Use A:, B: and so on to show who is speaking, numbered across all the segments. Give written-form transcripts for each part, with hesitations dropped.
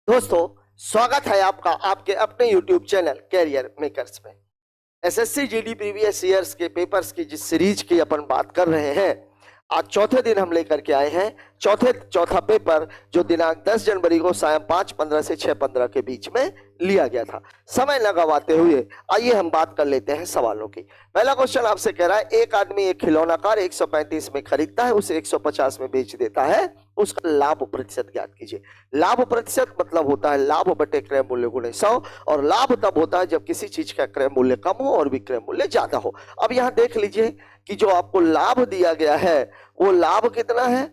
A: दोस्तों, स्वागत है आपका आपके अपने YouTube चैनल कैरियर मेकर्स में। एसएससी जीडी प्रीवियस ईयर्स के पेपर्स की जिस सीरीज की अपन बात कर रहे हैं, आज चौथे दिन हम लेकर के आए हैं चौथा पेपर, जो दिनांक 10 जनवरी को सायं 5:15 से 6:15 के बीच में लिया गया था। समय न गवाते हुए आइए हम बात कर लेते हैं सवालों की। पहला क्वेश्चन आपसे कह रहा है, एक आदमी एक खिलौना कार 135 में खरीदता है, उसे 150 में बेच देता है, उसका लाभ प्रतिशत ज्ञात कीजिए। लाभ प्रतिशत मतलब होता है लाभ बटे क्रय मूल्य गुणे 100, और लाभ तब होता है जब किसी चीज का क्रय मूल्य कम हो और विक्रय मूल्य ज्यादा हो। अब यहाँ देख लीजिए कि जो आपको लाभ दिया गया है वो लाभ कितना है,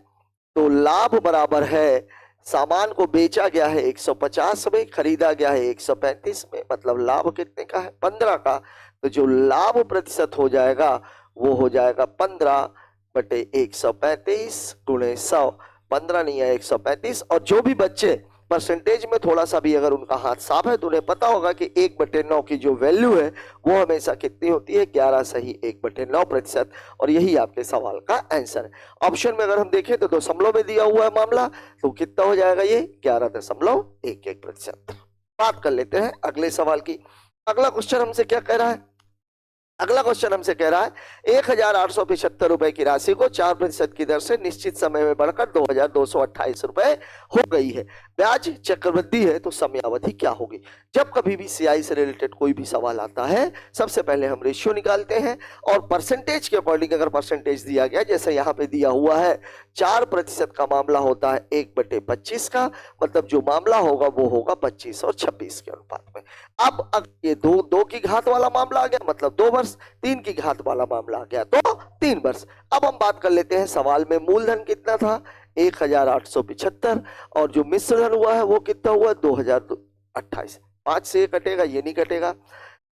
A: तो लाभ बराबर है सामान को बेचा गया है 150 में, खरीदा गया है 135 में, मतलब लाभ कितने का है 15 का। तो जो लाभ प्रतिशत हो जाएगा वो हो जाएगा 15 बटे 135 गुणे 100। 15 नहीं है 135। और जो भी बच्चे परसेंटेज में थोड़ा सा भी अगर उनका हाथ साफ है तो उन्हें पता होगा कि 1/9 की जो वैल्यू है वो हमेशा कितनी होती है, 11 सही 1/9%। और यही आपके सवाल का आंसर है। ऑप्शन में अगर हम देखें तो दशमलव में दिया हुआ है मामला, तो कितना हो जाएगा ये 11.11%। बात कर लेते हैं अगले सवाल की। अगला क्वेश्चन हमसे क्या कह रहा है, अगला क्वेश्चन हमसे कह रहा है 1,875 रुपए की राशि को 4% की दर से निश्चित समय में बढ़कर 2,228 रुपए हो गई है। ब्याज चक्रवृद्धि है तो समयावधि क्या होगी। जब कभी भी सीआई से रिलेटेड कोई भी सवाल आता है, सबसे पहले हम रेशियो निकालते हैं और परसेंटेज के अकॉर्डिंग अगर परसेंटेज दिया गया, जैसे यहाँ पे दिया हुआ है 4% का मामला होता है 1/25 का, मतलब जो मामला होगा वो होगा 25 और 26 के अनुपात में। अब ये दो की घात वाला मामला आ गया, मतलब 2 वर्ष, 3 की घात वाला मामला आ गया तो 3 वर्ष। अब हम बात कर लेते हैं सवाल में मूलधन कितना था 1,875, और जो मिश्रधन हुआ है वो कितना हुआ 2,028। 5 से ये कटेगा, ये नहीं कटेगा,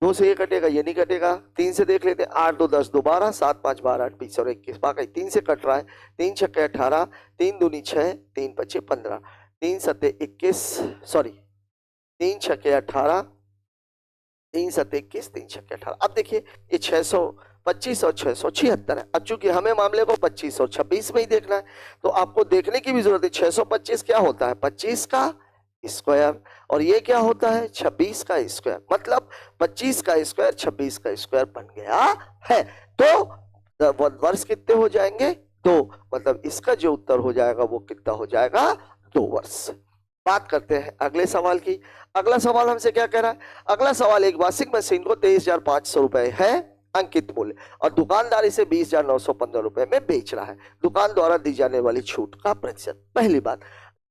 A: 2 से ये कटेगा, ये नहीं कटेगा, 3 से देख लेते हैं, 8 2 10 2 12, 7 5 12 8 20 और 21, बाकी 3 से कट रहा है, 3 छक्के 18, 3 दूनी 6, 3 पच्चे 15, 3 सत्ते 21, सॉरी 3 छक्के 18, 3 सत्ते 21, 3 छक्के 18। अब देखिए ये 625 और 676 है। अब चूंकि हमें मामले को 25 और 26 में ही देखना है, तो आपको देखने की भी जरूरत है 625 क्या होता है 25 का स्क्वायर, और ये क्या होता है 26 का स्क्वायर, मतलब 25 का स्क्वायर 26 का स्क्वायर बन गया है। तो वर्ष कितने हो जाएंगे 2, मतलब इसका जो उत्तर हो जाएगा वो कितना हो जाएगा 2 वर्ष। बात करते हैं अगले सवाल की। अगला सवाल हमसे क्या कह रहा है, अगला सवाल एक वॉशिंग मशीन को 23,500 रुपए है अंकित मूल्य, और दुकानदार इसे 20,915 रुपए में बेच रहा है। दुकान द्वारा दी जाने वाली छूट का प्रतिशत। पहली बात,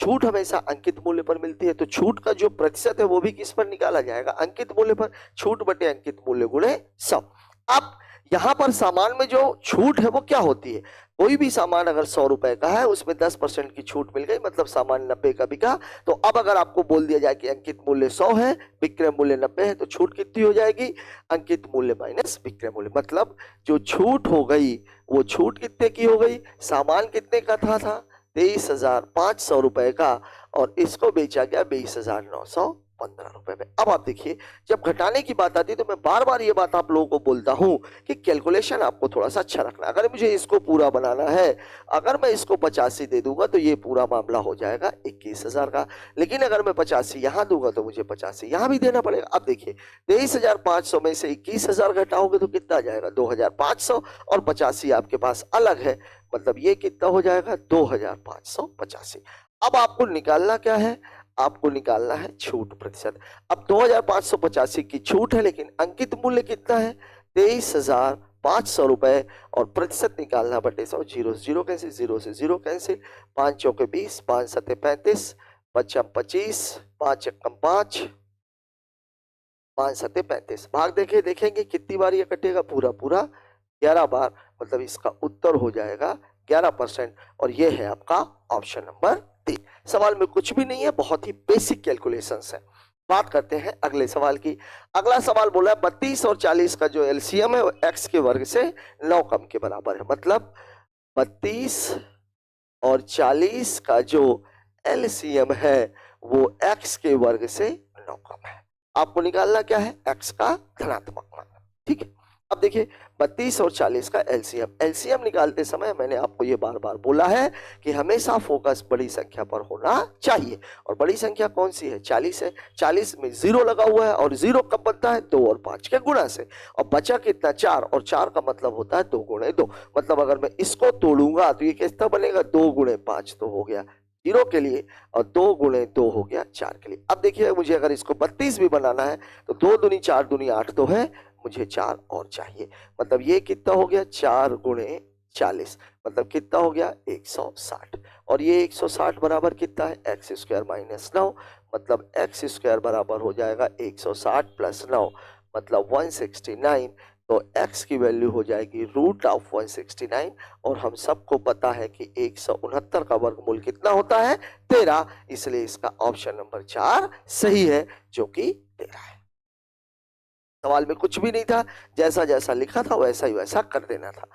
A: छूट हमेशा अंकित मूल्य पर मिलती है, तो छूट का जो प्रतिशत है वो भी किस पर निकाला जाएगा, अंकित मूल्य पर। छूट बटे अंकित मूल्य गुणे 100। अब यहां पर सामान में जो छूट है वो क्या होती है, कोई भी सामान अगर 100 रुपए का है उसमें 10% की छूट मिल गई, मतलब सामान 90 का बिका। तो अब अगर आपको बोल दिया जाए कि अंकित मूल्य 100 है, विक्रय मूल्य 90 है, तो छूट कितनी हो जाएगी, अंकित मूल्य माइनस विक्रय मूल्य, मतलब जो छूट हो गई वो छूट कितने की हो गई, सामान कितने का था 23,500 रुपए का, और इसको बेचा गया 20,915 रुपए में। अब आप देखिए, जब घटाने की बात आती है तो मैं बार बार ये बात आप लोगों को बोलता हूं कि कैलकुलेशन आपको थोड़ा सा अच्छा रखना। अगर मुझे इसको पूरा बनाना है, अगर मैं इसको 85 दे दूंगा तो ये पूरा मामला हो जाएगा 21,000 का, लेकिन अगर मैं 85 यहां दूंगा तो मुझे 85 यहां भी देना पड़ेगा। अब देखिए 23,500 में से 21,000 घटाओगे तो कितना आ जाएगा 2,500, और 85 आपके पास अलग है, मतलब ये कितना हो जाएगा 2,585। अब आपको निकालना क्या है, आपको निकालना है छूट प्रतिशत। अब 2,585 की छूट है, लेकिन अंकित मूल्य कितना है 23,500 रुपए, और प्रतिशत निकालना बटे 100। 0 से 0 कैंसिल, 0 से 0 कैंसिल, 5 चौके 20, 5 सत्ते 35, 5 25, 5 एकम 5, 5 सत्ते 35। भाग देखेंगे कितनी बार ये कटेगा, पूरा पूरा 11 बार, मतलब इसका उत्तर हो जाएगा 11%, और ये है आपका ऑप्शन नंबर 3। सवाल में कुछ भी नहीं है, बहुत ही बेसिक कैलकुलेशंस है। बात करते हैं अगले सवाल की। अगला सवाल बोला है 32 और 40 का जो एलसीएम है वो x के वर्ग से 9 कम के बराबर है, मतलब 32 और 40 का जो एलसीएम है वो x के वर्ग से 9 कम है। आपको निकालना क्या है, x का धनात्मक मान, ठीक है। अब देखिए 32 और 40 का एलसीएम, एलसीएम निकालते समय मैंने आपको ये बार बार बोला है कि हमेशा फोकस बड़ी संख्या पर होना चाहिए। और बड़ी संख्या कौन सी है? 40 है। 40 में जीरो लगा हुआ है और जीरो कब बनता है? 2 और 5 के गुणा से। और बचा कितना? 4, और 4 का मतलब होता है 2 गुणे 2। मतलब अगर मैं इसको तोड़ूंगा तो ये कितना बनेगा? 2 गुणे 5 तो हो गया जीरो के लिए, और 2 गुणे 2 हो गया 4 के लिए। अब देखिए मुझे अगर इसको 32 भी बनाना है तो 2 दूनी 4 दूनी 8 तो है, मुझे 4 और चाहिए। मतलब ये कितना हो गया? 4 गुणे 40, मतलब कितना हो गया? 160। और ये 160 बराबर कितना है? एक्स स्क्वायर माइनस 9, मतलब एक्स स्क्वायर बराबर हो जाएगा 160 प्लस 9, मतलब 169। तो x की वैल्यू हो जाएगी रूट ऑफ 169, और हम सबको पता है कि 169 का वर्गमूल कितना होता है? 13। इसलिए इसका ऑप्शन नंबर 4 सही है, जो कि 13 है। सवाल में कुछ भी नहीं था, जैसा जैसा लिखा था वैसा ही वैसा कर देना था।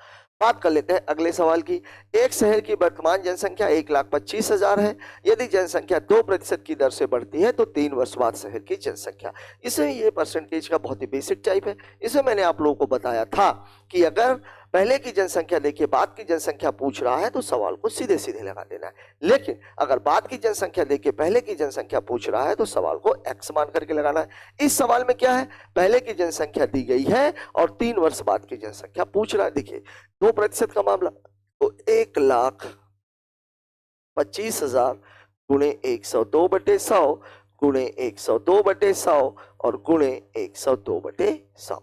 A: बात कर लेते हैं अगले सवाल की। एक शहर की वर्तमान जनसंख्या 1,25,000 है। यदि जनसंख्या 2% की दर से बढ़ती है तो 3 वर्ष बाद शहर की जनसंख्या। इसमें ये परसेंटेज का बहुत ही बेसिक टाइप है। इसमें मैंने आप लोगों को बताया था कि अगर पहले की जनसंख्या देके बाद की जनसंख्या पूछ रहा है तो सवाल को सीधे सीधे लगा देना है, लेकिन अगर बाद की जनसंख्या देके पहले की जनसंख्या पूछ रहा है तो सवाल को एक्स मान करके लगाना है। इस सवाल में क्या है? पहले की जनसंख्या दी गई है और 3 वर्ष बाद की जनसंख्या पूछ रहा है। देखिए 2% का मामला, तो 1,25,000 गुणे 102/100 गुणे 102/100 और गुणे 102/100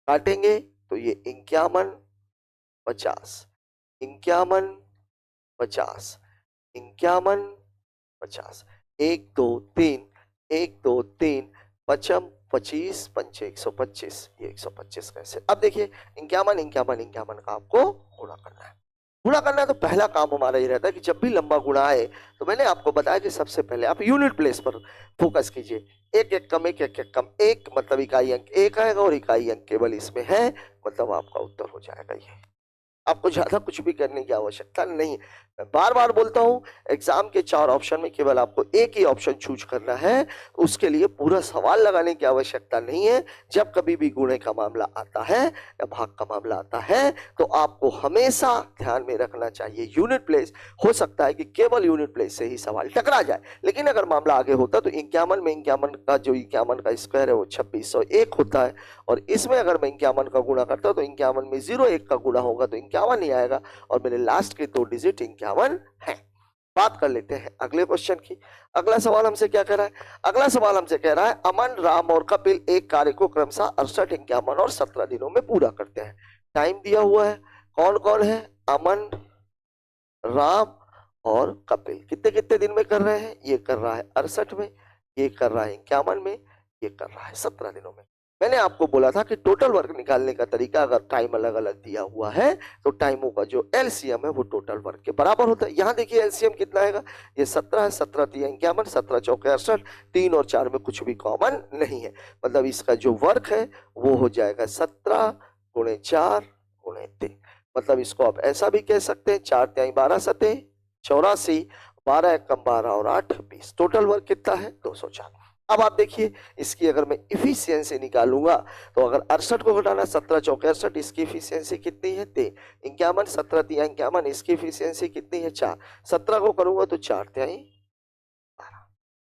A: काटेंगे तो ये 51, 50, 51, 50, 51, 50, 1 2 3, 1 2 3, पचम 25, पंचे 125, ये 125 कैसे? अब देखिए 51, 51, 51 का आपको गुणा करना है। गुणा करना है तो पहला काम हमारा ये रहता है कि जब भी लंबा गुणा आए तो मैंने आपको बताया कि सबसे पहले आप यूनिट प्लेस पर फोकस कीजिए। एक एक कम, एक एक एक कम, एक मतलब इकाई अंक एक आएगा और इकाई अंक केवल इसमें है, मतलब आपका उत्तर हो जाएगा ये। आपको ज्यादा कुछ भी करने की आवश्यकता नहीं। मैं बार बार बोलता हूं, एग्जाम के 4 ऑप्शन में केवल आपको एक ही ऑप्शन चूज करना है, उसके लिए पूरा सवाल लगाने की आवश्यकता नहीं है। जब कभी भी गुणे का मामला आता है या भाग का मामला आता है तो आपको हमेशा ध्यान में रखना चाहिए यूनिट प्लेस। हो सकता है कि केवल यूनिट प्लेस से ही सवाल टकरा जाए, लेकिन अगर मामला आगे होता तो 51 में 51 का जो 51 का स्क्वायर है वो 2601 होता है, और इसमें अगर मैं 51 का गुणा करता तो 51 में 01 का गुणा होगा तो 51 नहीं आएगा, और मेरे लास्ट के 2 डिजिट 51 है। बात कर लेते हैं अगले क्वेश्चन की। अगला सवाल हमसे क्या कह रहा है? अगला सवाल हमसे कह रहा है अमन, राम और कपिल एक कार्य को क्रमशः 68, 51 और 17 दिनों में पूरा करते हैं। टाइम दिया हुआ है, कौन कौन है? अमन, राम और कपिल कितने कितने दिन में कर रहे हैं? ये कर रहा है 68 में, ये कर रहा है 51 में, ये कर रहा है 17 दिनों में। मैंने आपको बोला था कि टोटल वर्क निकालने का तरीका, अगर टाइम अलग अलग दिया हुआ है तो टाइमों का जो एलसीएम है वो टोटल वर्क के बराबर होता है। यहाँ देखिए एलसीएम कितना आएगा? ये 17 है, 17 3 51, 17 चौके 68, 3 और 4 में कुछ भी कॉमन नहीं है, मतलब इसका जो वर्क है वो हो जाएगा 17 गुणे 4 गुणे 3। मतलब इसको आप ऐसा भी कह सकते हैं 4 3 12 सते 84, 12 1 कम 12 और 8 20, टोटल वर्क कितना है? 204। अब आप देखिए इसकी अगर मैं इफिशियंसी निकालूंगा तो अगर 68 को घटाना 17 चौके 68, इसकी इफिशियंसी कितनी है? 3। 51, 17 3 51, इसकी इफिशियंसी कितनी है? 4। 17 को करूंगा तो 4 3 12,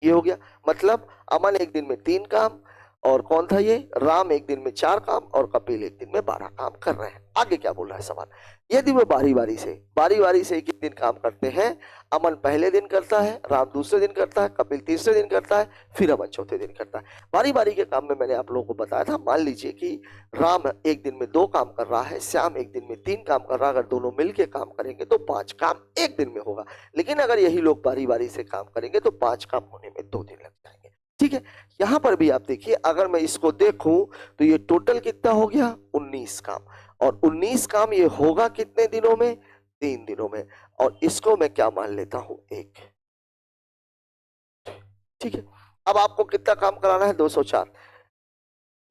A: ये हो गया। मतलब अमन एक दिन में 3 काम, और कौन था ये? राम एक दिन में 4 काम, और कपिल एक दिन में 12 काम कर रहे हैं। आगे क्या बोल रहा है सवाल? यदि वो बारी बारी से एक दिन काम करते हैं, अमन पहले दिन करता है, राम दूसरे दिन करता है, कपिल तीसरे दिन करता है, फिर अमन चौथे दिन करता है। बारी बारी के काम में मैंने आप लोगों को बताया था, मान लीजिए कि राम एक दिन में 2 काम कर रहा है, श्याम एक दिन में 3 काम कर रहा है, अगर दोनों मिलके काम करेंगे तो 5 काम एक दिन में होगा। लेकिन अगर यही लोग बारी बारी से काम करेंगे तो 5 काम होने में 2 दिन लग जाएंगे। ठीक है, यहां पर भी आप देखिए, अगर मैं इसको देखूं तो ये टोटल कितना हो गया? 19 काम, और 19 काम ये होगा कितने दिनों में? 3 दिनों में, और इसको मैं क्या मान लेता हूं? 1। ठीक है, अब आपको कितना काम कराना है? 204।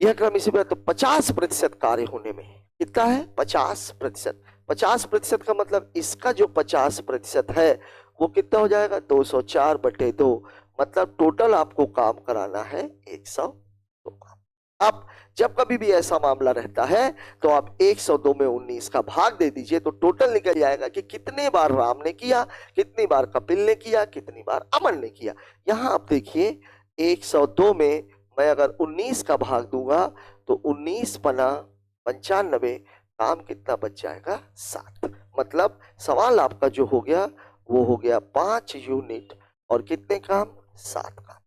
A: यह क्रम इसी पर, तो 50% कार्य होने में कितना है? 50%। 50% का मतलब इसका जो 50% है वो कितना हो जाएगा? 204/2, मतलब टोटल आपको काम कराना है 102 काम। अब जब कभी भी ऐसा मामला रहता है तो आप 102 में 19 का भाग दे दीजिए तो टोटल निकल जाएगा कि कितने बार राम ने किया, कितनी बार कपिल ने किया, कितनी बार अमन ने किया। यहां आप देखिए 102 में मैं अगर 19 का भाग दूंगा तो 19 पना 95, काम कितना बच जाएगा 7। मतलब सवाल आपका जो हो गया वो हो गया 5 यूनिट और कितने काम 7 काम।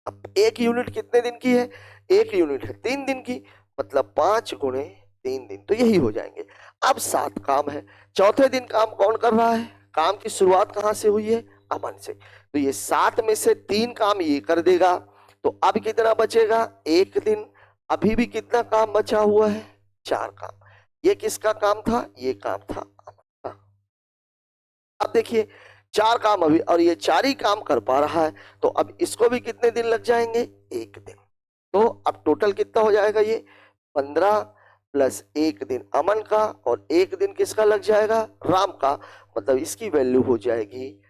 A: अब एक यूनिट कितने दिन की है, एक यूनिट है 3 दिन की, मतलब 5 गुणे 3 दिन, तो यही हो जाएंगे। अब 7 काम है, चौथे दिन काम कौन कर रहा है, काम की शुरुआत कहां से हुई है, अमन से, तो ये 7 में से 3 काम ये कर देगा, तो अब कितना बचेगा 1 दिन। अभी भी कितना काम बचा हुआ है 4 काम। ये किसका काम था, ये काम था अमन का। अब देखिए 4 काम अभी, और ये 4 ही काम कर पा रहा है, तो अब इसको भी कितने दिन लग जाएंगे 1 दिन। तो अब टोटल कितना हो जाएगा ये 15 प्लस 1 दिन अमन का और 1 दिन किसका लग जाएगा राम का, मतलब इसकी वैल्यू हो जाएगी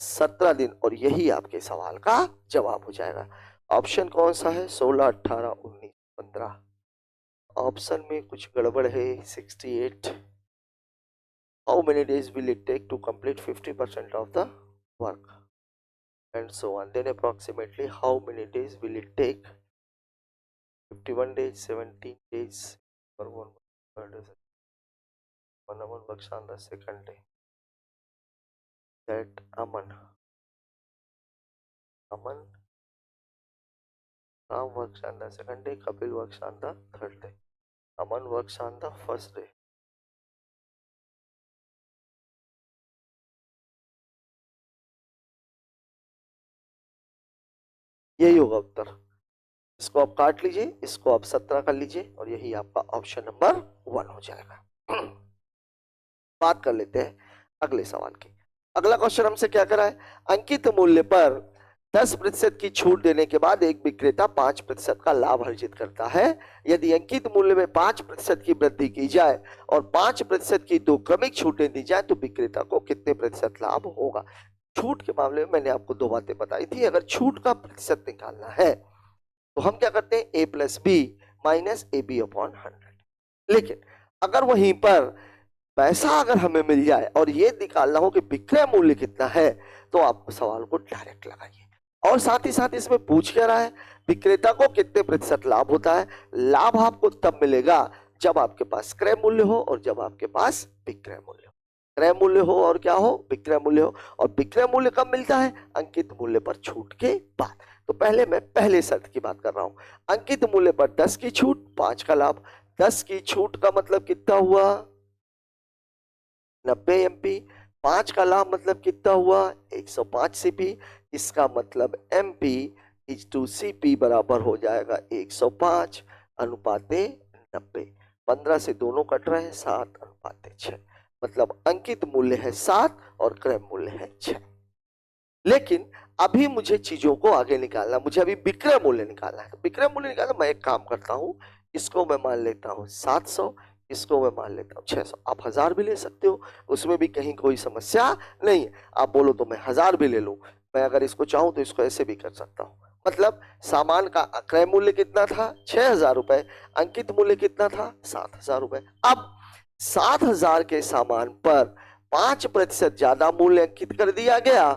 A: 17 दिन, और यही आपके सवाल का जवाब हो जाएगा। ऑप्शन कौन सा है 16, 18, 19, 15। ऑप्शन में कुछ गड़बड़ है 68। How many days will it take to complete 50% of the work? And so on. Then approximately how many days will it take? 51 days, 17 days, or one Aman works on the second day. That Ram works on the second day, Kapil works on the third day, Aman works on the first day. यही होगा उत्तर। इसको आप काट लीजिए, इसको आप 17 कर लीजिए, और यही आपका ऑप्शन नंबर 1 हो जाएगा। बात कर लेते हैं अगले सवाल की। अगला क्वेश्चन हमसे क्या करा है, अंकित मूल्य पर 10% की छूट देने के बाद एक विक्रेता 5% का लाभ अर्जित करता है। यदि अंकित मूल्य में 5% की वृद्धि की जाए और 5% की 2 क्रमिक छूटें दी जाए तो विक्रेता को कितने प्रतिशत लाभ होगा। छूट के मामले में मैंने आपको 2 बातें बताई थी। अगर छूट का प्रतिशत निकालना है तो हम क्या करते हैं a plus B minus A B upon 100। लेकिन अगर वहीं पर पैसा अगर हमें मिल जाए और ये निकालना हो कि विक्रय मूल्य कितना है, तो आप सवाल को डायरेक्ट लगाइए। और साथ ही साथ इसमें पूछ क्या रहा है, विक्रेता को कितने प्रतिशत लाभ होता है। लाभ आपको तब मिलेगा जब आपके पास क्रय मूल्य हो और जब आपके पास विक्रय मूल्य हो। क्रय मूल्य हो और क्या हो, विक्रय मूल्य हो। और विक्रय मूल्य कब मिलता है, अंकित मूल्य पर छूट के बाद। तो पहले मैं पहले शर्त की बात कर रहा हूं, अंकित मूल्य पर 10 की छूट 5 का लाभ। 10 की छूट का मतलब कितना हुआ 90 एमपी, 5 का लाभ मतलब कितना हुआ 105 सीपी। इसका मतलब एमपी इज टू सीपी बराबर हो जाएगा 105 अनुपाते 90। 15 से दोनों कट रहे हैं, 7 अनुपाते 6, मतलब अंकित मूल्य है 7 और क्रय मूल्य है 6। लेकिन अभी मुझे चीजों को आगे निकालना, मुझे अभी विक्रय मूल्य निकालना है। तो विक्रय मूल्य निकालना, मैं एक काम करता हूं, इसको मैं मान लेता हूं 700, इसको मैं मान लेता हूँ 600। आप 1000 भी ले सकते हो, उसमें भी कहीं कोई समस्या नहीं है। आप बोलो तो मैं 1000 भी ले लूं, मैं अगर इसको चाहूं तो इसको ऐसे भी कर सकता हूं। मतलब सामान का क्रय मूल्य कितना था 6000 रुपए, अंकित मूल्य कितना था 7000 रुपए। अब 7000 के सामान पर 5% ज्यादा मूल्य अंकित कर दिया गया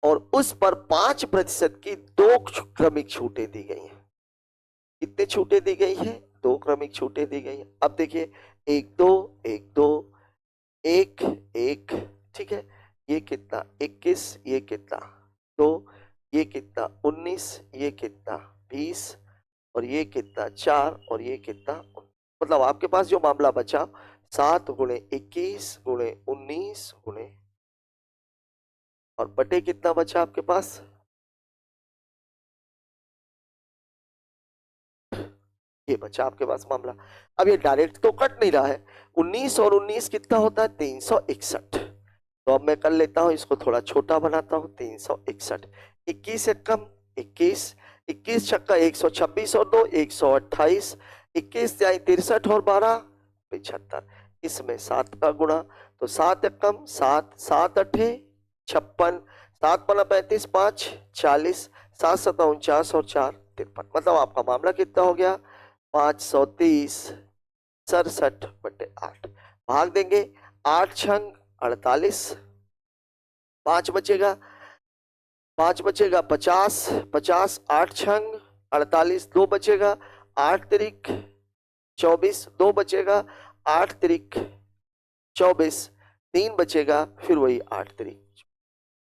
A: और उस पर 5% की 2 क्रमिक छूटें दी गई हैं। कितने छूटें दी गई हैं, 2 क्रमिक छूटें दी गई हैं। अब देखिए 1 2 1 2 1 1, ठीक है, ये कितना 21, ये कितना 2, ये कितना 19, ये कितना 20, और ये कितना 4, और ये कितना 19। मतलब आपके पास जो मामला बचा 7 गुणे 21 गुणे 19 गुणे, और बटे कितना बचा आपके पास, ये बचा आपके पास मामला। अब ये डायरेक्ट तो कट नहीं रहा है, 19 और 19 कितना होता है 361। तो अब मैं कर लेता हूं, इसको थोड़ा छोटा बनाता हूं, 361। 21 एकम 21, 21 छक्का 126 और 2 128, 21 जाए 63 और 12 75। इसमें 7 का गुणा, तो 7 एकम 7, 7 अठे 56, 7 पना 35, 5 40, 7 7 49 और 4 553, मतलब आपका मामला कितना हो गया 530 67/8। भाग देंगे 8 छंग 48, 5 बचेगा 50, 50 8 छंग 48, 2 बचेगा 8 तिरिक 24, 2 बचेगा 8 तिरिक 24, 3 बचेगा फिर वही 8 तिरिक,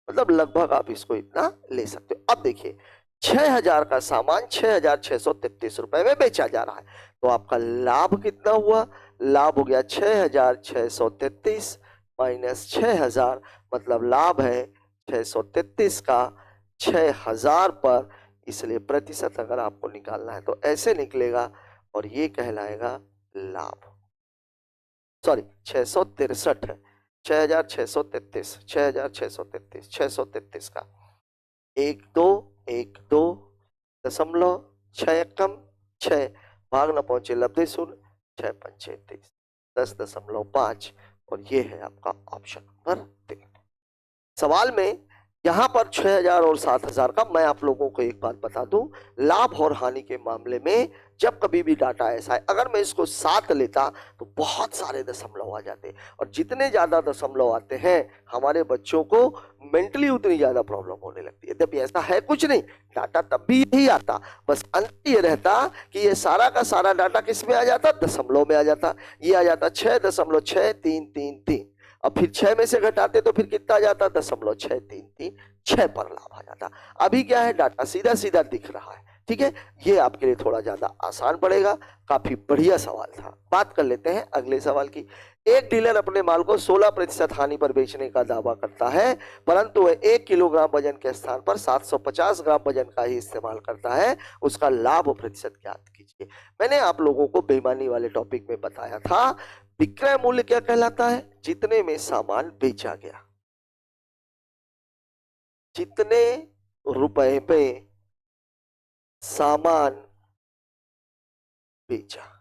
A: मतलब लगभग आप इसको इतना ले सकते हो। अब देखिए 6000 का सामान 6633 रुपए में बेचा जा रहा है, तो आपका लाभ कितना हुआ, लाभ हो गया 6633 माइनस 6000, मतलब लाभ है 633 का 6000 पर, इसलिए प्रतिशत अगर आपको निकालना है तो ऐसे निकलेगा और ये कहलाएगा लाभ। सॉरी 663 है, 6633 6633 633 का 1 2 कम 6 भाग न पहुंचे लब्धे शून्य 6 पंचे 30 10.5 और ये है आपका ऑप्शन नंबर 3। सवाल में यहाँ पर 6000 और 7000 का, मैं आप लोगों को एक बात बता दूं, लाभ और हानि के मामले में जब कभी भी डाटा ऐसा है, अगर मैं इसको 7 लेता तो बहुत सारे दशमलव आ जाते, और जितने ज्यादा दशमलव आते हैं हमारे बच्चों को मेंटली उतनी ज्यादा प्रॉब्लम होने लगती है। जब ऐसा है कुछ नहीं, डाटा तब भी यही आता, बस अंतर ये रहता कि ये सारा का सारा डाटा किस में आ जाता, दशमलव में आ जाता। ये आ जाता 6.6333, अब फिर 6 में से घटाते तो फिर कितना आ जाता, 0.633, 6 पर लाभ आ जाता। अभी क्या है, डाटा सीधा सीधा दिख रहा है, ठीक है, ये आपके लिए थोड़ा ज्यादा आसान पड़ेगा। काफी बढ़िया सवाल था। बात कर लेते हैं अगले सवाल की। एक डीलर अपने माल को 16% हानि पर बेचने का दावा करता है, परंतु वह 1 किलोग्राम वजन के स्थान पर 750 ग्राम वजन का ही इस्तेमाल करता है, उसका लाभ प्रतिशत ज्ञात कीजिए। मैंने आप लोगों को बेईमानी वाले टॉपिक में बताया था, विक्रय मूल्य क्या कहलाता है, जितने में सामान बेचा गया, जितने रुपए में सामान बेचा।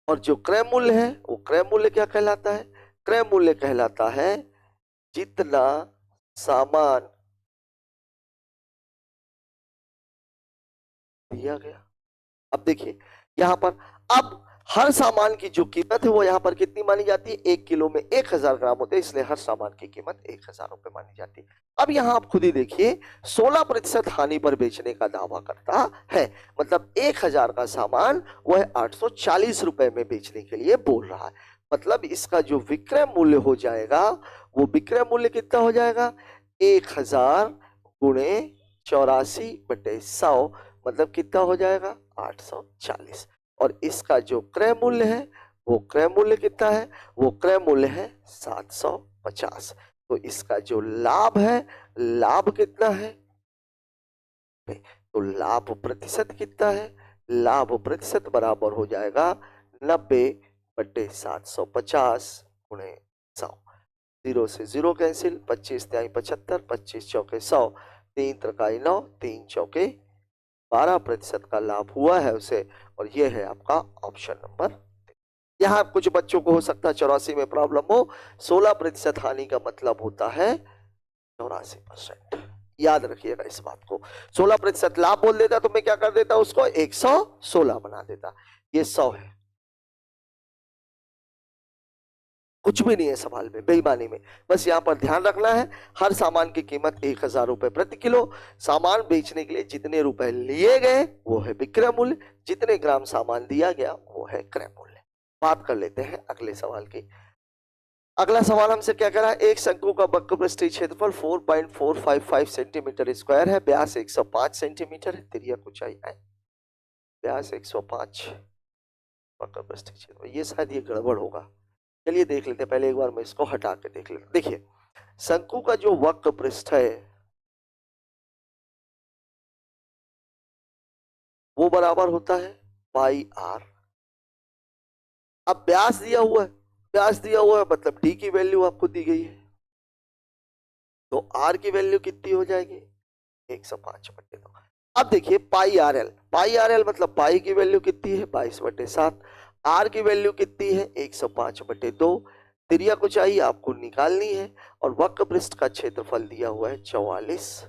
A: और जो क्रय मूल्य है वो क्रय मूल्य क्या कहलाता है, क्रय मूल्य कहलाता है जितना सामान दिया गया। अब देखिए यहां पर, अब हर सामान की जो कीमत है वो यहाँ पर कितनी मानी जाती है, 1 किलो में 1000 ग्राम होते हैं, इसलिए हर सामान की कीमत 1000 रुपए मानी जाती है। अब यहाँ आप खुद ही देखिए 16% हानि पर बेचने का दावा करता है, मतलब 1000 का सामान वह 840 रुपए में बेचने के लिए बोल रहा है, मतलब इसका जो विक्रय मूल्य हो जाएगा वो विक्रय मूल्य कितना हो जाएगा, 1000 गुणे 84/100, मतलब कितना हो जाएगा 840। और इसका जो क्रय मूल्य है वो क्रय मूल्य कितना है, वो क्रय मूल्य है 750। तो इसका जो लाभ है, लाभ कितना है, तो लाभ प्रतिशत कितना है, लाभ प्रतिशत बराबर हो जाएगा 90/750 गुणे 100। 0 से 0 कैंसिल, 25 तिहाई 75, 25 चौके 100, 3 त्रिकाई 9, 3 चौके 12% का लाभ हुआ है उसे, और ये है आपका ऑप्शन नंबर। यहाँ कुछ बच्चों को हो सकता है 84 में प्रॉब्लम हो, 16% हानि का मतलब होता है 84%। याद रखिएगा इस बात को, 16% लाभ बोल देता तो मैं क्या कर देता, उसको 116 बना देता, ये 100 है, कुछ भी नहीं है सवाल में, बेईमानी में। बस यहाँ पर ध्यान रखना है, हर सामान की कीमत 1000 रुपए प्रति किलो, सामान बेचने के लिए जितने रुपए लिए गए वो है विक्रय मूल्य, जितने ग्राम सामान दिया गया वो है क्रय मूल्य। बात कर लेते हैं अगले सवाल की। अगला सवाल हमसे क्या कह रहा है, एक शंकु का वक्र पृष्ठीय क्षेत्रफल 4.455 सेंटीमीटर स्क्वायर है, व्यास 105 सेंटीमीटर है, तिर्यक ऊंचाई है, व्यास 105 वक्र पृष्ठीय क्षेत्रफल, ये शायद ये गड़बड़ होगा, चलिए देख लेते हैं, पहले एक बार मैं इसको हटा के देख लेता। देखिए शंकु का जो वक्र पृष्ठ है वो बराबर होता है पाई आर। अब व्यास दिया हुआ है, व्यास दिया हुआ है मतलब डी की वैल्यू आपको दी गई है, तो आर की वैल्यू कितनी हो जाएगी 105/2। अब देखिए पाई आर एल मतलब पाई की वैल्यू कितनी है 22/7, आर की वैल्यू कितनी है 105/2, तिर्यक ऊंचाई आपको निकालनी है, और वक्र पृष्ठ का क्षेत्रफल दिया हुआ है 44।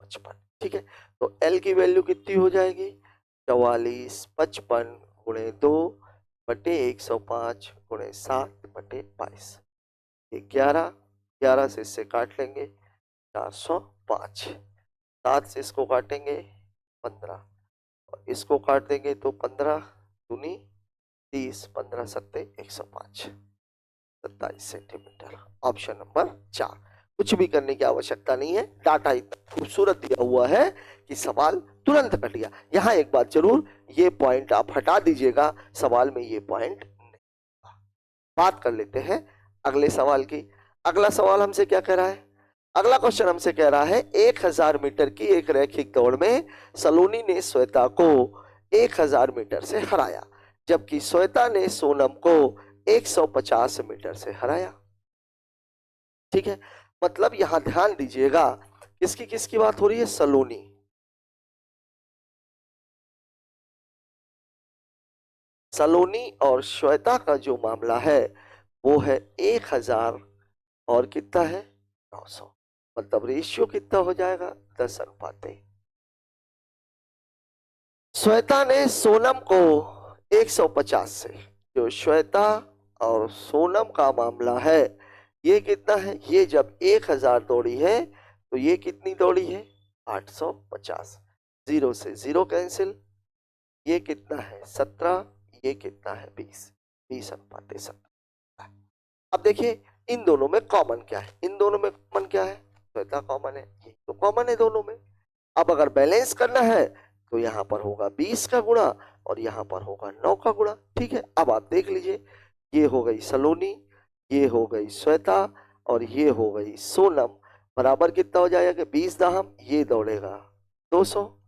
A: 55। ठीक है, तो एल की वैल्यू कितनी हो जाएगी 44 55 गुणे 2 बटे 105 गुणे 7 बटे 22। ये 11 11 से इससे काट लेंगे 405, 7 से इसको काटेंगे 15 और इसको काट देंगे तो 15 दूनी 30 15 सत्ते 105 27 सेंटीमीटर। Option number 4। कुछ भी करने की आवश्यकता नहीं है, डाटा इतना खूबसूरत दिया हुआ है कि सवाल तुरंत कट गया। यहाँ एक बात जरूर, ये पॉइंट आप हटा दीजिएगा, सवाल में ये पॉइंट नहीं। बात कर लेते हैं अगले सवाल की। अगला सवाल हमसे क्या कह रहा है? अगला क्वेश्चन हमसे कह रहा है 1000 मीटर की एक रैखिक दौड़ में सलोनी ने श्वेता को 1000 मीटर से हराया, जबकि श्वेता ने सोनम को 150 मीटर से हराया। ठीक है, मतलब यहां ध्यान दीजिएगा किसकी किसकी बात हो रही है? सलोनी। सलोनी और श्वेता का जो मामला है वो है 1000 और कितना है 900, मतलब रेशियो कितना हो जाएगा 10 अनुपात। श्वेता ने सोनम को 150 से, जो श्वेता और सोनम का मामला है ये कितना है? ये जब 1000 दौड़ी है तो ये कितनी दौड़ी है 850। 0 से 0 कैंसिल, ये कितना है 17, ये कितना है 20, 20 अनुपात 17। अब देखिए इन दोनों में कॉमन क्या है? इन दोनों में कॉमन क्या है? श्वेता कॉमन है, ये तो कॉमन है दोनों में। अब अगर बैलेंस करना है तो यहाँ पर होगा 20 का गुणा और यहाँ पर होगा 9 का गुणा। ठीक है, अब आप देख लीजिए, ये हो गई सलोनी, ये हो गई श्वेता और ये हो गई सोनम, बराबर कितना हो जाएगा? 20 दाहम, ये दौड़ेगा 200,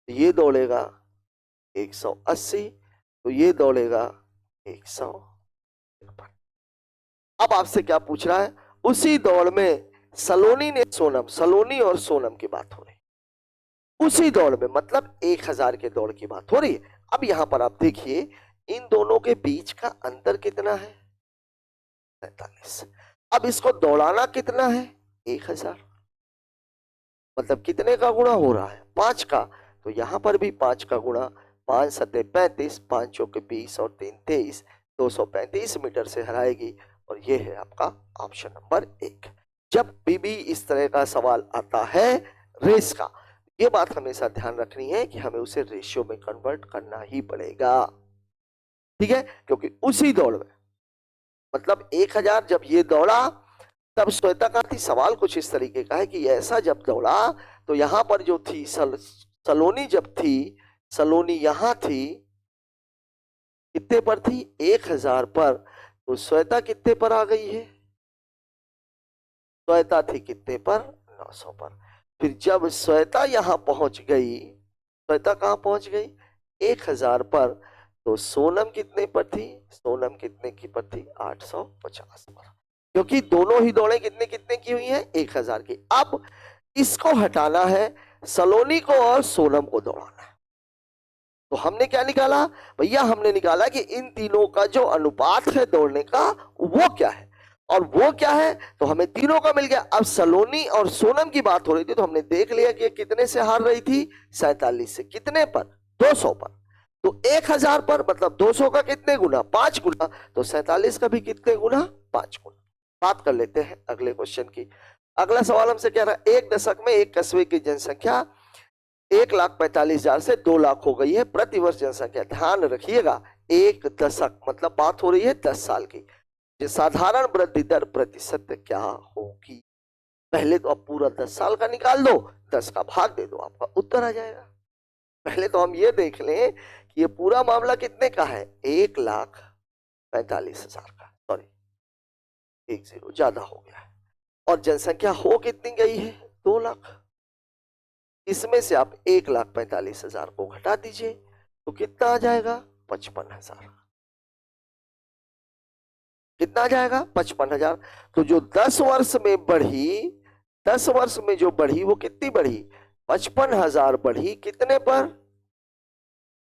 A: ये दौड़ेगा 180, तो ये दौड़ेगा 100। अब आपसे क्या पूछ रहा है? उसी दौड़ में सलोनी ने सोनम, सलोनी और सोनम की बात हो रही है उसी दौड़ में, मतलब 1000 के दौड़ की बात हो रही है। अब यहां पर आप देखिए इन दोनों के बीच का अंतर कितना है 47। अब इसको दौड़ाना कितना है 1000, मतलब कितने का गुणा हो रहा है 5 का, तो यहां पर भी 5 का गुणा, 5 सत्ते 35, 5 चौके 20 और 3 23, 235 मीटर से हराएगी। और ये है आपका ऑप्शन नंबर 1। जब भी इस तरह का सवाल आता है रेस का, ये बात हमेशा ध्यान रखनी है कि हमें उसे रेशियो में कन्वर्ट करना ही पड़ेगा। ठीक है, क्योंकि उसी दौड़ में, मतलब 1000 जब ये दौड़ा तब श्वेता कहाँ थी? सवाल कुछ इस तरीके का है कि ऐसा जब दौड़ा तो यहां पर जो थी सलोनी, जब थी सलोनी यहां थी, कितने पर थी 1000 पर, तो श्वेता कितने पर आ गई है? श्वेता थी कितने पर 900 पर। फिर जब श्वेता यहां पहुंच गई, श्वेता कहां पहुंच गई 1000 पर, तो सोनम कितने पर थी? सोनम कितने की पर थी 850 पर, क्योंकि दोनों ही दौड़ें कितने कितने की हुई हैं 1000 की। अब इसको हटाना है, सलोनी को और सोनम को दौड़ाना है, तो हमने क्या निकाला भैया? हमने निकाला कि इन तीनों का जो अनुपात है दौड़ने का वो क्या है, और वो क्या है तो हमें तीनों का मिल गया। अब सलोनी और सोनम की बात हो रही थी तो हमने देख लिया कि कितने से हार रही थी 47 से, कितने पर 200 पर, तो 1000 पर मतलब 200 का कितने गुना 5 गुना, तो 47 का भी कितने गुना 5 गुना। बात कर लेते हैं अगले क्वेश्चन की। अगला सवाल हमसे कह रहा है एक दशक में एक कस्बे की जनसंख्या 1,45,000 से 2 लाख हो गई है, प्रतिवर्ष जनसंख्या। ध्यान रखिएगा एक दशक मतलब बात हो रही है 10 साल की। साधारण वृद्धि दर प्रतिशत क्या होगी? पहले तो आप पूरा 10 साल का निकाल दो, 10 का भाग दे दो, आपका उत्तर आ जाएगा। पहले तो हम ये देख लें कि ये पूरा मामला कितने का है 1,45,000 का, सॉरी 10 ज्यादा हो गया है, और जनसंख्या हो कितनी गई है 2 लाख। इसमें से आप 1,45,000 को घटा दीजिए तो कितना आ जाएगा 55,000। कितना आ जाएगा 55,000। तो जो 10 वर्ष में बढ़ी, 10 वर्ष में जो बढ़ी वो कितनी बढ़ी 55,000 बढ़ी, कितने पर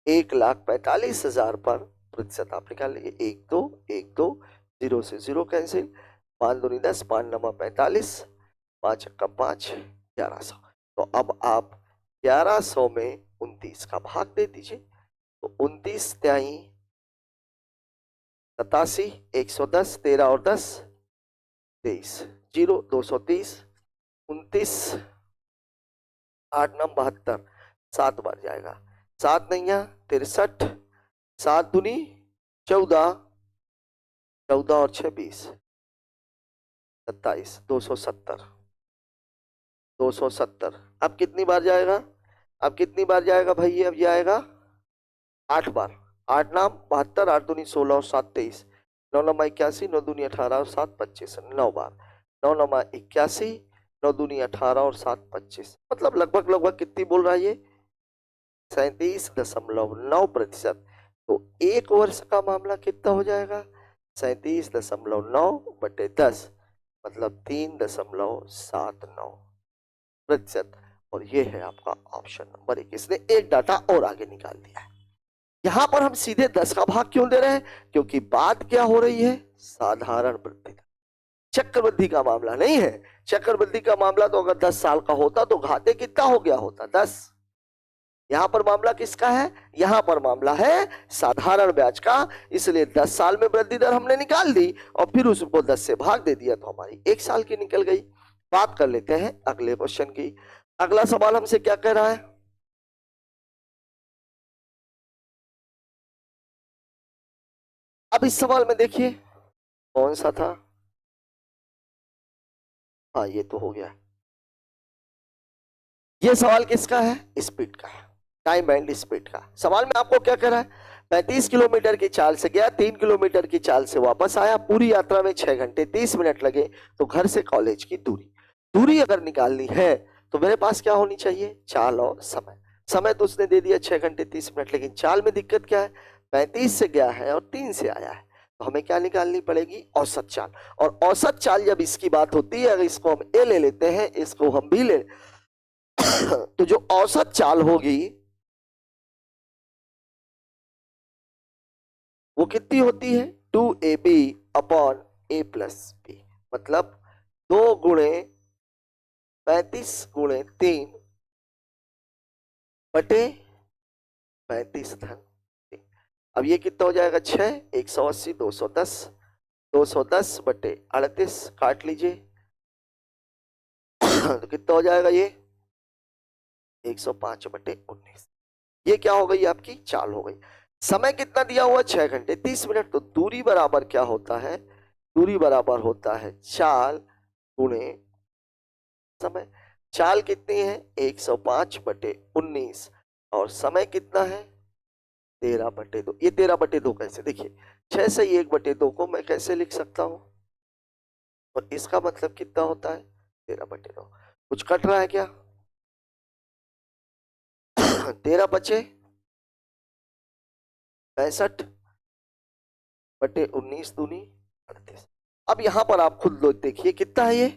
A: 1,45,000 पर। प्रतिशत आप निकाल लीजिए 1 2 1 2, 0 से 0 कैंसिल, 5 दूनी 10, 5 9 45, 5 1 5, 1100। तो अब आप 1100 में 29 का भाग दे दीजिए। तो 29 त्याई 87, 110, 13 और 10 23, 0 230, 29 8 9 72, 7 बार जाएगा। 7 नैया 63, 7 दूनी 14, 14 और 6 20, 27, 270, 270। अब कितनी बार जाएगा? अब कितनी बार जाएगा भाई? ये अब जाएगा 8 बार। 8 नाम 72, 8 दूनी 16 और 7 23, 9 नमा 81, 9 दूनी 18 और 7 25, 9 बार। 9 नमा 81, 9 दूनी 18 और 7 25, मतलब लगभग लगभग कितनी बोल रहा है ये? 37.9%। तो एक वर्ष का मामला कितना हो जाएगा? 37.9 बटे 10, मतलब 3.79%। और ये है आपका ऑप्शन नंबर 1। इसने एक डाटा और आगे निकाल दिया है। यहां पर हम सीधे 10 का भाग क्यों दे रहे हैं? क्योंकि बात क्या हो रही है? साधारण वृद्धि का, चक्रवृद्धि का मामला नहीं है। चक्रवृद्धि का मामला तो अगर 10 साल का होता तो घाटे कितना हो गया होता? 10। यहां पर मामला किसका है? यहां पर मामला है साधारण ब्याज का। इसलिए 10 साल में वृद्धि दर हमने निकाल दी और फिर उसको 10 से भाग दे दिया, तो हमारी 1 साल की निकल गई। बात कर लेते हैं अगले क्वेश्चन की। अगला सवाल हमसे क्या कह रहा है? अब इस सवाल में देखिए कौन सा था। हाँ, ये तो हो गया। ये सवाल किसका है? स्पीड का है, टाइम एंड स्पीड का। सवाल में आपको क्या कह रहा है? 35 किलोमीटर की चाल से गया, 3 किलोमीटर की चाल से वापस आया, पूरी यात्रा में 6 घंटे 30 मिनट लगे। तो घर से कॉलेज की दूरी अगर निकालनी है तो मेरे पास क्या होनी चाहिए? चाल और समय। समय तो उसने दे दिया 6 घंटे 30 मिनट, लेकिन चाल में दिक्कत क्या है? 35 से गया है और 3 से आया है, तो हमें क्या निकालनी पड़ेगी? औसत चाल। और औसत चाल जब इसकी बात होती है, अगर इसको हम ए ले लेते हैं, इसको हम बी ले तो जो औसत चाल होगी वो कितनी होती है? 2ab upon a plus B, मतलब 2 गुणे 35 गुणे 3 बटे 35 धन 3। अब ये कितना हो जाएगा? 6, 180, 210, 210 बटे 38 काट लीजिए तो कितना हो जाएगा ये? 105 बटे 19। ये क्या हो गई? आपकी चाल हो गई। समय कितना दिया हुआ? 6 घंटे 30 मिनट। तो दूरी बराबर क्या होता है? दूरी बराबर होता है चाल गुणे समय। चाल कितनी है? 105 बटे 19 और समय कितना है? 13 बटे 2। ये 13 बटे 2 कैसे? देखिए 6 से 1 बटे 2 को मैं कैसे लिख सकता हूं? और इसका मतलब कितना होता है? 13 बटे 2। कुछ कट रहा है क्या? 13 बचे 65 बटे 19 दूनी 38। अब यहां पर आप खुद लोग देखिए कितना है ये?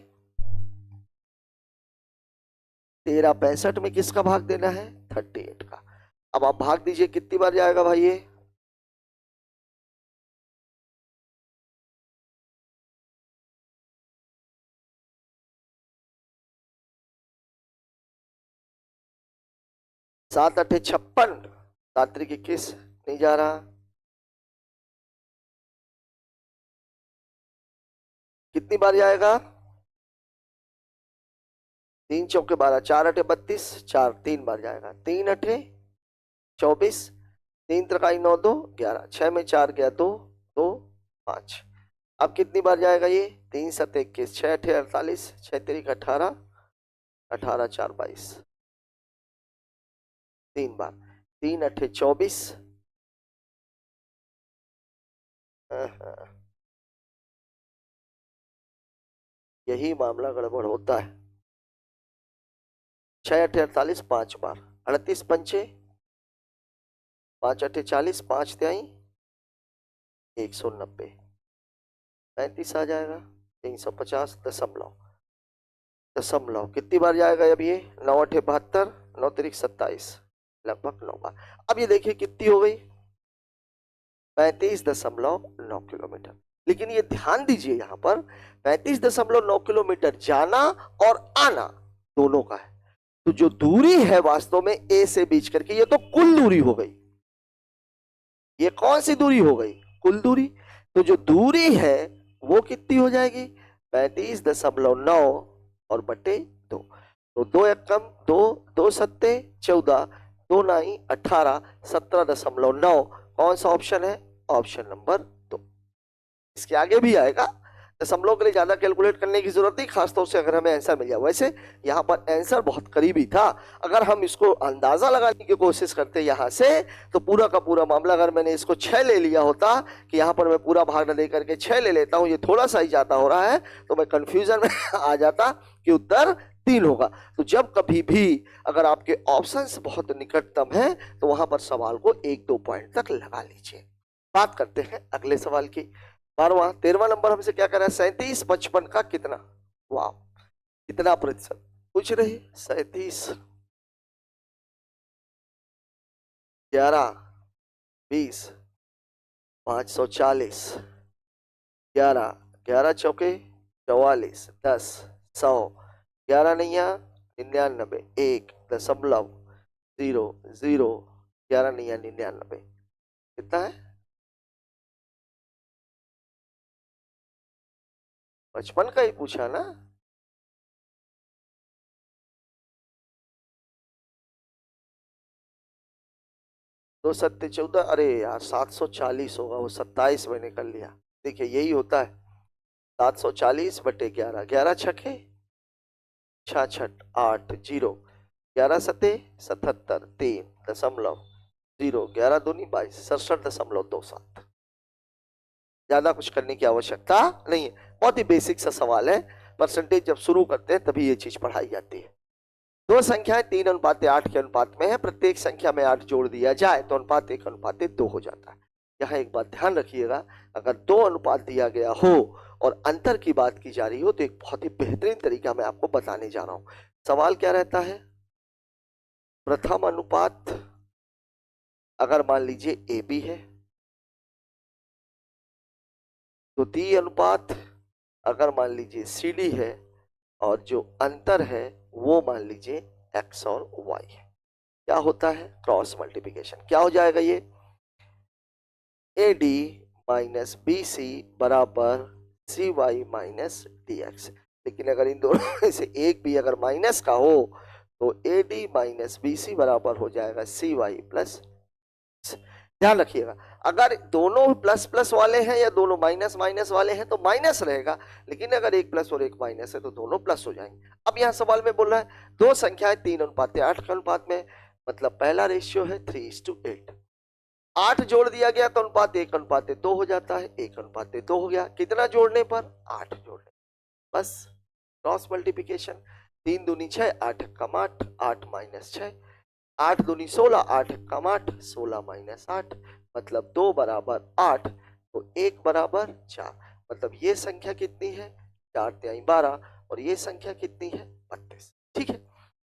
A: 13 65 में किसका भाग देना है? 38 का। अब आप भाग दीजिए, कितनी बार जाएगा भाई ये? सात अठे 56, 7 त्रिक 21, नहीं जा रहा। कितनी बार जाएगा? 3 चौके 12, 4 अठे 32, 4 3 बार जाएगा। 3 अठे 24, 3 त्रिकाई 9 2 11, 6 में 4 गया 2 2 5। अब कितनी बार जाएगा ये? 3 7 21, 6 अठे 48, 6 त्रिक 18, 18 4 22, 3 बार। 3 अठे 24, यही मामला गड़बड़ होता है। 6 अठे 48, 5 बार। 38 पंचे 5 अठे 40, 5 त्याई 190, 35 आ जाएगा। 350 दशमलव दशमलव कितनी बार जाएगा अब ये? 9 अठे 72, 9 त्रिक 27, लगभग 9 बार। अब ये देखिए कितनी हो गई? 35.9 किलोमीटर। लेकिन ये ध्यान दीजिए यहां पर 35.9 किलोमीटर जाना और आना, दोनों का है। तो जो दूरी है वास्तव में ए से बीच करके, ये तो कुल दूरी हो गई। ये कौन सी दूरी हो गई? कुल दूरी। तो जो दूरी है वो कितनी हो जाएगी? 35.9 और बटे 2। तो 2 एकम 2, 2 सत्ते 14, 2 नाई 18, 17.9। कौन सा ऑप्शन है? Option number 2। इसके आगे भी आएगा, दशमलव के लिए ज्यादा कैलकुलेट करने की जरूरत नहीं, खासतौर से अगर हमें आंसर मिल जाए। वैसे यहाँ पर आंसर बहुत करीबी था। अगर हम इसको अंदाजा लगाने की कोशिश करते यहाँ से, तो पूरा का पूरा मामला, अगर मैंने इसको 6 ले लिया होता कि यहाँ पर मैं पूरा भाग न दे करके 6 ले लेता हूँ, ये थोड़ा सा ही ज्यादा हो रहा है, तो मैं कंफ्यूजन में आ जाता कि उत्तर 3 होगा। तो जब कभी भी अगर आपके ऑप्शंस बहुत निकटतम है, तो वहां पर सवाल को 1-2 पॉइंट तक लगा लीजिए। बात करते हैं अगले सवाल की। 13वां नंबर हमसे क्या कर रहा है? 37 55 का कितना? वाह, कितना प्रतिशत पूछ रही? 37, 11, 20, 540, 11, 11 चौके 44, 10, 100, 11 नैया 99, 1.000, 11 नैया 99, कितना है? 55 का ही पूछा ना? दो सत्ते 14, अरे यार 740 होगा, वो 27 मैंने कर लिया। देखिए यही होता है, 740 बटे 11, 11 छके 66, 8, 0, 11 सते 77, 3.0, 11 दूनी 22, 67.27। ज्यादा कुछ करने की आवश्यकता नहीं है, बहुत ही बेसिक सा सवाल है। परसेंटेज जब शुरू करते हैं तभी ये चीज पढ़ाई जाती है। दो संख्याएं 3:8 के अनुपात में है, प्रत्येक संख्या में 8 जोड़ दिया जाए तो अनुपात 1:2 हो जाता है। यहाँ एक बात ध्यान रखिएगा, अगर 2 अनुपात दिया गया हो और अंतर की बात की जा रही हो, तो एक बहुत ही बेहतरीन तरीका मैं आपको बताने जा रहा हूं। सवाल क्या रहता है? प्रथम अनुपात अगर मान लीजिए ए बी है, द्वितीय अनुपात अगर मान लीजिए सी डी है, और जो अंतर है वो मान लीजिए x और y है। क्या होता है? Cross multiplication. क्या हो जाएगा ये? A D minus B C बराबर C Y minus D X. लेकिन अगर इन दोनों में से एक भी अगर माइनस का हो, तो A D minus B C बराबर हो जाएगा सी वाई प्लस। ध्यान रखिएगा, अगर दोनों प्लस प्लस वाले हैं या दोनों माइनस माइनस वाले हैं तो माइनस रहेगा, लेकिन अगर एक प्लस और एक माइनस है तो दोनों प्लस हो जाएंगे। अब यहाँ सवाल में बोल रहा है दो संख्याएं 3:8 के अनुपात में, मतलब पहला रेशियो है 3:8। 8 जोड़ दिया गया तो अनुपात 1:2 हो जाता है, 1:2 हो गया। कितना जोड़ने पर? 8 जोड़ने, बस क्रॉस मल्टीप्लिकेशन। 3 दूनी 6, 8 कम 8, 8 माइनस 6, 8 दूनी 16, 8 कम 8, 16 माइनस 8, मतलब 2 बराबर 8, तो 1 बराबर 4। मतलब ये संख्या कितनी है? 4 तिहाई 12, और ये संख्या कितनी है? 32। ठीक है,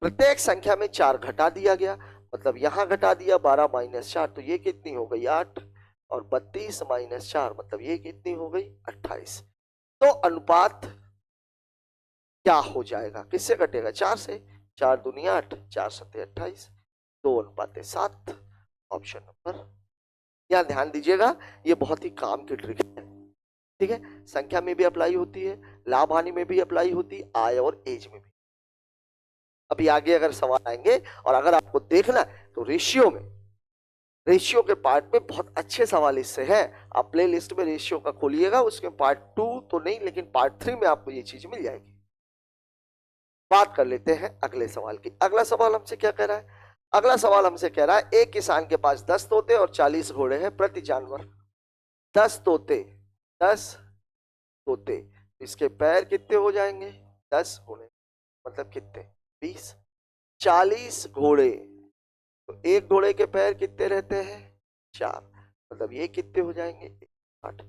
A: प्रत्येक संख्या में 4 घटा दिया गया, मतलब यहां घटा दिया 12 माइनस 4, तो ये कितनी हो गई? 8, और 32 माइनस 4, मतलब ये कितनी हो गई? 28। तो अनुपात क्या हो जाएगा? किससे घटेगा? 4 से। 4 दूनी 8, 4 सत्ते 28, 2:7। Option number. यहाँ ध्यान दीजिएगा, ये बहुत ही काम की ट्रिक है। ठीक है, संख्या में भी अप्लाई होती है, लाभ हानि में भी अप्लाई होती है, आय और एज में भी। अभी आगे अगर सवाल आएंगे, और अगर आपको देखना है तो रेशियो में, रेशियो के पार्ट में बहुत अच्छे सवाल इससे हैं। आप प्ले लिस्ट में रेशियो का खोलिएगा, उसमें पार्ट 2 तो नहीं, लेकिन पार्ट 3 में आपको ये चीज मिल जाएगी। बात कर लेते हैं अगले सवाल की। अगला सवाल हमसे क्या कह रहा है? अगला सवाल हमसे कह रहा है एक किसान के पास 10 तोते और 40 घोड़े हैं, प्रति जानवर 10 तोते, 10 तोते, इसके पैर कितने हो जाएंगे? 10 घोड़े, मतलब कितने? 20। 40 घोड़े, तो एक घोड़े के पैर कितने रहते हैं? 4, मतलब ये कितने हो जाएंगे? 8।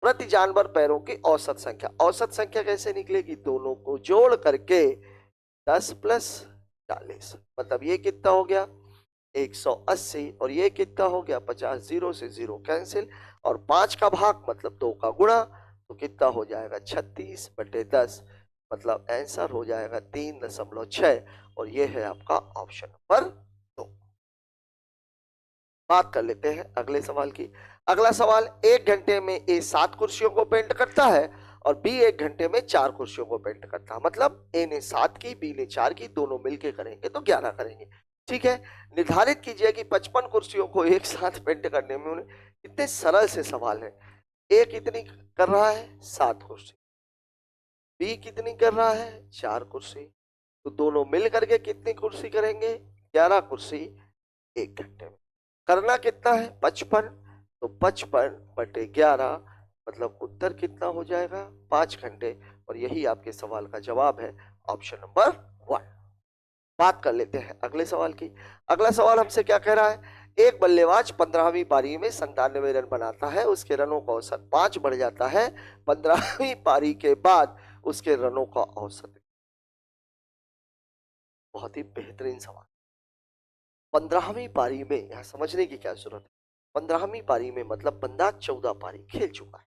A: प्रति जानवर पैरों की औसत संख्या। औसत संख्या कैसे निकलेगी? दोनों को जोड़ करके 10 प्लस 40, मतलब ये कितना हो गया? 180, और ये कितना हो गया? 50। 0 से 0 कैंसिल, और 5 का भाग मतलब 2 का गुणा, तो कितना हो जाएगा? 36/10। मतलब आंसर हो जाएगा 3.6 और ये है आपका ऑप्शन नंबर 2। बात कर लेते हैं अगले सवाल की। अगला सवाल, 1 घंटे में ए 7 कुर्सियों को पेंट करता है और बी 1 घंटे में 4 कुर्सियों को पेंट करता है। मतलब ए ने 7 की, बी ने 4 की, दोनों मिलके करेंगे तो 11 करेंगे। ठीक है, निर्धारित कीजिए कि 55 कुर्सियों को एक साथ पेंट करने में उन्हें, इतने सरल से सवाल है। ए कितनी कर रहा है? 7 कुर्सी। बी कितनी कर रहा है? 4 कुर्सी। तो दोनों मिल करके कितनी कुर्सी करेंगे? 11 कुर्सी 1 घंटे में। करना कितना है? 55। तो 55/11 मतलब उत्तर कितना हो जाएगा? 5 घंटे। और यही आपके सवाल का जवाब है, ऑप्शन नंबर 1। बात कर लेते हैं अगले सवाल की। अगला सवाल हमसे क्या कह रहा है? एक बल्लेबाज 15वीं पारी में 97 रन बनाता है, उसके रनों का औसत 5 बढ़ जाता है। 15वीं पारी के बाद उसके रनों का औसत। बहुत ही बेहतरीन सवाल। 15वीं पारी में, यहां समझने की क्या जरूरत है? 15वीं पारी में मतलब बंदा 14 पारी खेल चुका है,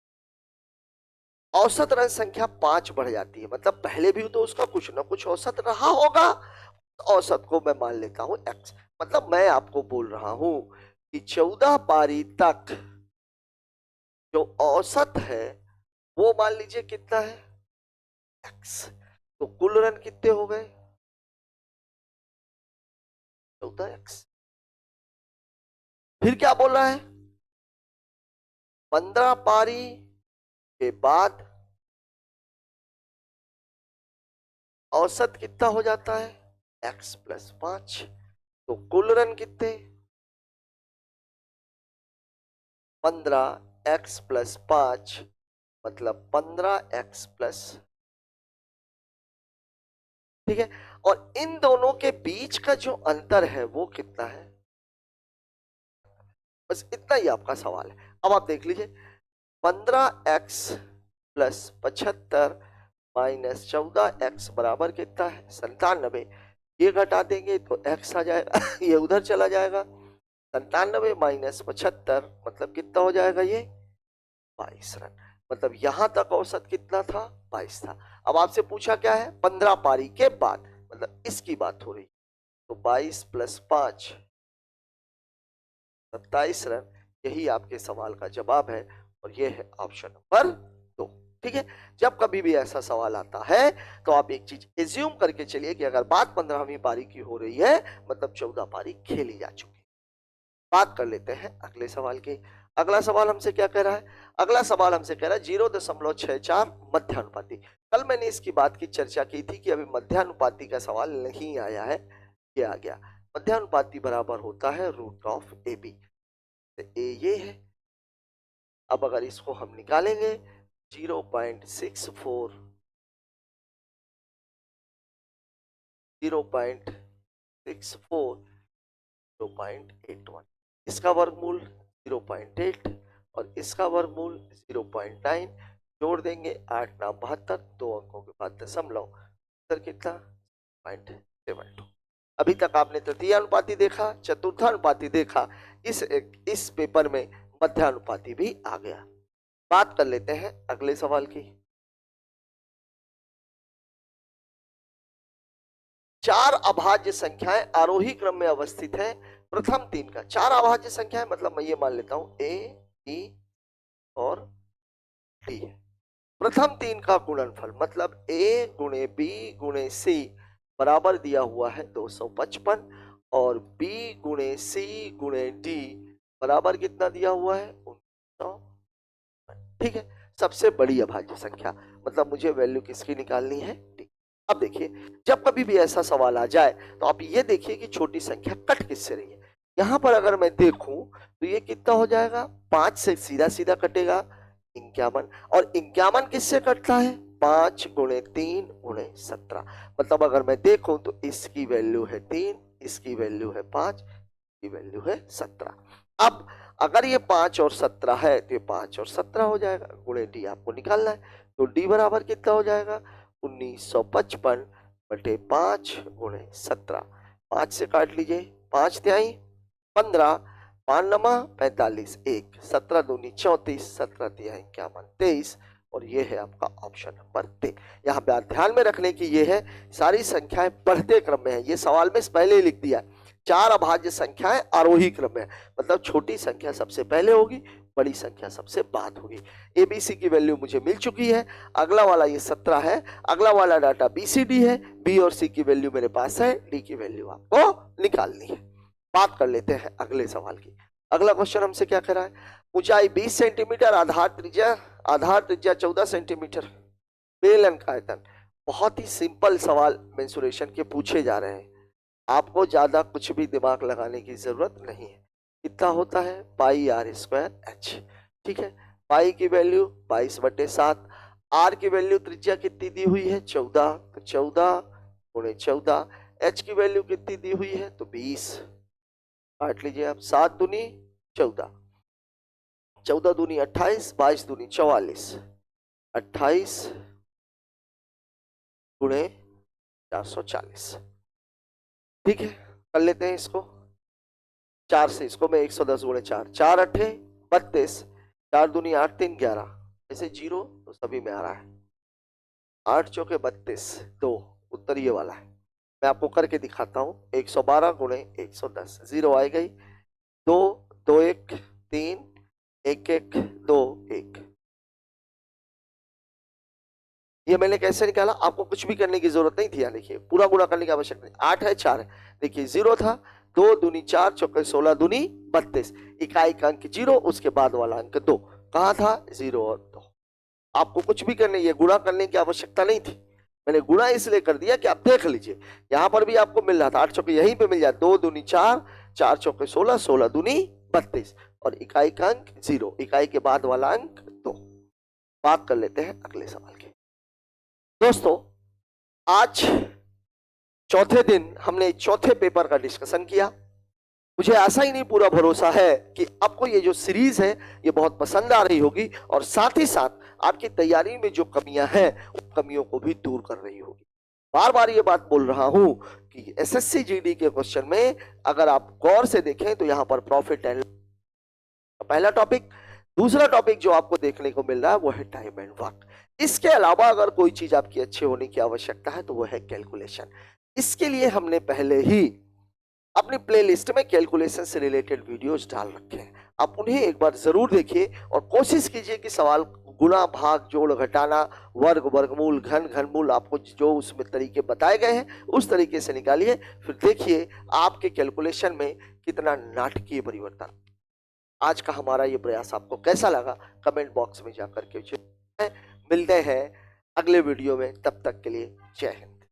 A: औसत रन संख्या 5 बढ़ जाती है। मतलब पहले भी तो उसका कुछ ना कुछ औसत रहा होगा। औसत को मैं मान लेता हूं एक्स। मतलब मैं आपको बोल रहा हूं कि 14 पारी तक जो औसत है वो मान लीजिए कितना है? एक्स। तो कुल रन कितने हो गए? 14x। फिर क्या बोल रहा है? 15 पारी के बाद औसत कितना हो जाता है? x+5। तो कुल रन कितने? 15x+5 मतलब 15x+। ठीक है, और इन दोनों के बीच का जो अंतर है वो कितना है? बस इतना ही आपका सवाल है। अब आप देख लीजिए, 15x+75 माइनस 14x बराबर कितना है? 97। ये घटा देंगे तो x आ जाएगा ये उधर चला जाएगा। 97 माइनस 75 मतलब कितना हो जाएगा? ये 22 रन। मतलब यहां तक औसत कितना था? 22 था। अब आपसे पूछा क्या है? 15 पारी के बाद, मतलब इसकी बात हो रही। तो 22+5 27 रन। यही आपके सवाल का जवाब है और ये है ऑप्शन नंबर 2। ठीक है, जब कभी भी ऐसा सवाल आता है तो आप एक चीज एज्यूम करके चलिए कि अगर बात 15वीं पारी की हो रही है मतलब 14 पारी खेली जा चुकी है। बात कर लेते हैं अगले सवाल की। अगला सवाल हमसे क्या कह रहा है? अगला सवाल हमसे कह रहा है 0.64 मध्यानुपाती। कल मैंने इसकी बात की चर्चा की थी कि अभी मध्यानुपाती का सवाल नहीं आया है, ये आ गया। मध्यानुपाती बराबर होता है √AB। ए ये है। अब अगर इसको हम निकालेंगे 0.64 0.81, इसका वर्गमूल 0.8 और इसका वर्गमूल 0.9। जोड़ देंगे 8 9 72, 2 अंकों के बाद दशमलव, उत्तर कितना? 0.72। अभी तक आपने तृतीयानुपाती देखा, चतुर्थानुपाती देखा, इस पेपर में मध्यानुपाती भी आ गया। बात कर लेते हैं अगले सवाल की। 4 अभाज्य संख्याएं आरोही क्रम में अवस्थित है। प्रथम 3 का 4 अभाज्य संख्याएं, मतलब मैं ये मान लेता हूं ए, बी और डी है। प्रथम 3 का गुणनफल मतलब ए गुणे बी गुणे सी बराबर दिया हुआ है 255 और बी गुणे सी गुणे डी बराबर कितना दिया हुआ है? 1900। ठीक है, सबसे बड़ी अभाज्य संख्या मतलब मुझे वैल्यू किसकी निकालनी है? डी। अब देखिए, जब कभी भी ऐसा सवाल आ जाए तो आप ये देखिए कि छोटी संख्या कट किससे रही है। यहां पर अगर मैं देखूं तो ये कितना हो जाएगा? 5 से सीधा सीधा कटेगा 51। और 51 किससे कटता है? 5 गुणे 3 गुणे 17। मतलब अगर मैं देखूं तो इसकी वैल्यू है 3, इसकी वैल्यू है 5, की वैल्यू है 17। अब अगर ये 5 और 17 है तो ये 5 और 17 हो जाएगा, गुणे डी आपको निकालना है। तो डी बराबर कितना हो जाएगा? 1955/5 गुणे 17। 5 से काट लीजिए, 5 तिहाई 15, 5 नमा 45, 1 17 दूनी 34, 17 तिहाई 51 23 और ये है आपका ऑप्शन नंबर 3। यहाँ पे ध्यान में रखने की ये है, सारी संख्याएं बढ़ते क्रम में है। ये सवाल में पहले ही लिख दिया, 4 अभाज्य संख्याएं आरोही क्रम में है, मतलब छोटी संख्या सबसे पहले होगी, बड़ी संख्या सबसे बाद होगी। एबीसी की वैल्यू मुझे मिल चुकी है। अगला वाला ये 17 है। अगला वाला डाटा बीसीडी है। बी और सी की वैल्यू मेरे पास है, डी की वैल्यू आपको निकालनी है। बात कर लेते हैं अगले सवाल की। अगला क्वेश्चन हमसे क्या कह रहा है, ऊंचाई 20 सेंटीमीटर, आधार त्रिज्या 14 सेंटीमीटर, बेलन का आयतन। बहुत ही सिंपल सवाल मेंसुरेशन के पूछे जा रहे हैं, आपको ज्यादा कुछ भी दिमाग लगाने की जरूरत नहीं है। कितना होता है, पाई आर स्क्वायर एच। ठीक है, पाई की वैल्यू 22/7, आर की वैल्यू त्रिज्या कितनी दी हुई है 14, तो 14 गुणे 14, एच की वैल्यू कितनी दी हुई है तो 20, काट लीजिए आप, 7 दूनी 14, 14 दूनी 28, 22 दूनी 44, 28 गुणे 440। ठीक है, कर लेते हैं इसको 4 से, इसको मैं 110 गुणे 4, 4 अट्ठे 32, 4 दूनी 8 3 11, ऐसे जीरो तो सभी में आ रहा है, 8 चौके 32, 2 उत्तर ये वाला है। मैं आपको करके दिखाता हूं, 112 गुणे 110, जीरो आ गई, 2 2 1 3 1 1 2 1। ये मैंने कैसे निकाला, आपको कुछ भी करने की जरूरत नहीं थी। यहाँ देखिए, पूरा गुणा करने की आवश्यकता नहीं, 8 है 4 है, देखिए जीरो था, 2 दूनी 4 चौके 16 दूनी 32, इकाई का अंक 0, उसके बाद वाला अंक 2, कहाँ था 0 और 2। आपको कुछ भी करने, ये गुणा करने की आवश्यकता नहीं थी, मैंने गुणा इसलिए कर दिया कि आप देख लीजिए, यहाँ पर भी आपको मिल रहा था 8 चौके यहीं पे मिल जाए, 2 दूनी 4, 4 चौके 16, 16 दूनी 32, और इकाई का अंक 0, इकाई के बाद वाला अंक 2। बात कर लेते हैं अगले सवाल की। दोस्तों, आज चौथे दिन हमने चौथे पेपर का डिस्कशन किया। मुझे ऐसा ही नहीं, पूरा भरोसा है कि आपको ये जो सीरीज है ये बहुत पसंद आ रही होगी, और साथ ही साथ आपकी तैयारी में जो कमियां हैं उन कमियों को भी दूर कर रही होगी। बार बार ये बात बोल रहा हूं कि एसएससी जीडी के क्वेश्चन में अगर आप गौर से देखें तो यहां पर प्रॉफिट एंड पहला टॉपिक, दूसरा टॉपिक जो आपको देखने को मिल रहा है वो है टाइम एंड वर्क। इसके अलावा अगर कोई चीज आपकी अच्छे होने की आवश्यकता है तो वो है कैलकुलेशन। इसके लिए हमने पहले ही अपनी प्लेलिस्ट में कैलकुलेशन से रिलेटेड वीडियोस डाल रखे हैं, आप उन्हें एक बार जरूर देखिए और कोशिश कीजिए कि सवाल गुणा भाग जोड़ घटाना वर्ग वर्गमूल घन घनमूल आपको जो उसमें तरीके बताए गए हैं उस तरीके से निकालिए, फिर देखिए आपके कैलकुलेशन में कितना नाटकीय परिवर्तन। आज का हमारा ये प्रयास आपको कैसा लगा कमेंट बॉक्स में जाकर के मिलते हैं अगले वीडियो में, तब तक के लिए जय हिंद।